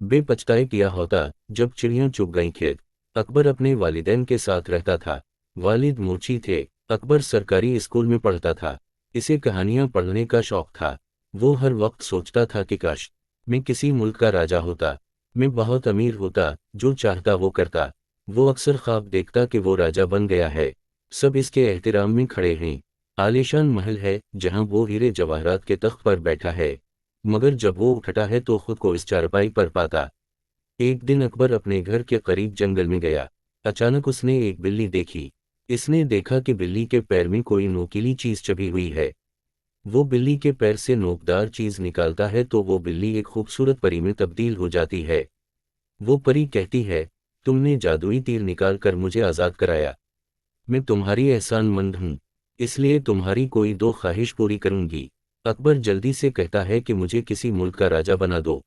बे पछताए किया होता जब चिड़ियां चुग गईं खेत। अकबर अपने वालिदैन के साथ रहता था। वालिद मुर्ची थे। अकबर सरकारी स्कूल में पढ़ता था। इसे कहानियां पढ़ने का शौक था। वो हर वक्त सोचता था कि काश मैं किसी मुल्क का राजा होता, मैं बहुत अमीर होता, जो चाहता वो करता। वो अक्सर ख्वाब देखता कि वो राजा बन गया है। सब इसके एहतराम में खड़े हैं। आलीशान महल है जहां वो हीरे जवाहरात के तख्त पर बैठा है, मगर जब वो उठता है तो खुद को इस चारपाई पर पाता। एक दिन अकबर अपने घर के करीब जंगल में गया। अचानक उसने एक बिल्ली देखी। इसने देखा कि बिल्ली के पैर में कोई नोकीली चीज चबी हुई है। वो बिल्ली के पैर से नोकदार चीज निकालता है तो वो बिल्ली एक खूबसूरत परी में तब्दील हो जाती है। वो परी कहती है, तुमने जादुई तीर निकाल कर मुझे आज़ाद कराया। मैं तुम्हारी एहसानमंद हूँ, इसलिए तुम्हारी कोई दो ख्वाहिश पूरी करूंगी। अकबर जल्दी से कहता है कि मुझे किसी मुल्क का राजा बना दो।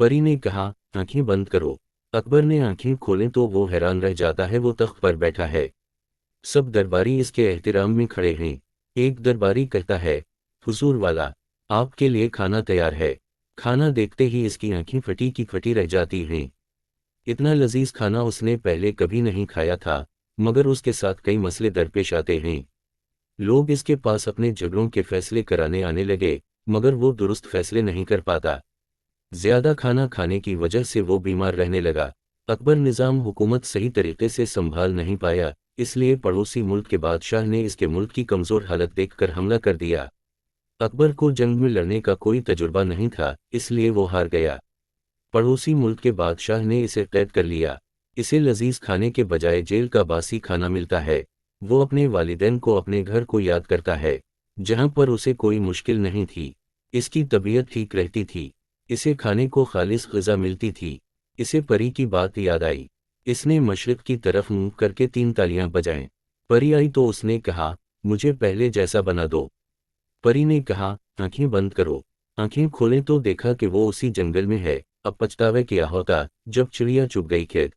परी ने कहा, आंखें बंद करो। अकबर ने आंखें खोलें तो वो हैरान रह जाता है। वो तख्त पर बैठा है। सब दरबारी इसके एहतराम में खड़े हैं। एक दरबारी कहता है, हुजूर वाला, आपके लिए खाना तैयार है। खाना देखते ही इसकी आंखें फटी की फटी रह जाती हैं। इतना लजीज खाना उसने पहले कभी नहीं खाया था, मगर उसके साथ कई मसले दरपेश आते हैं। लोग इसके पास अपने झगड़ों के फैसले कराने आने लगे, मगर वो दुरुस्त फैसले नहीं कर पाता। ज्यादा खाना खाने की वजह से वो बीमार रहने लगा। अकबर निज़ाम हुकूमत सही तरीके से संभाल नहीं पाया, इसलिए पड़ोसी मुल्क के बादशाह ने इसके मुल्क की कमज़ोर हालत देखकर हमला कर दिया। अकबर को जंग में लड़ने का कोई तजुर्बा नहीं था, इसलिए वो हार गया। पड़ोसी मुल्क के बादशाह ने इसे कैद कर लिया। इसे लजीज खाने के बजाय जेल का बासी खाना मिलता है। वो अपने वालिदैन को अपने घर को याद करता है, जहां पर उसे कोई मुश्किल नहीं थी। इसकी तबीयत ठीक रहती थी। इसे खाने को खालिस ग़िज़ा मिलती थी। इसे परी की बात याद आई। इसने मशरिक़ की तरफ मुंह करके 3 तालियां बजाएं। परी आई तो उसने कहा, मुझे पहले जैसा बना दो। परी ने कहा, आंखें बंद करो। आंखें खोलें तो देखा कि वो उसी जंगल में है। अब पछतावे किया होता जब चिड़िया चुग गई खेत।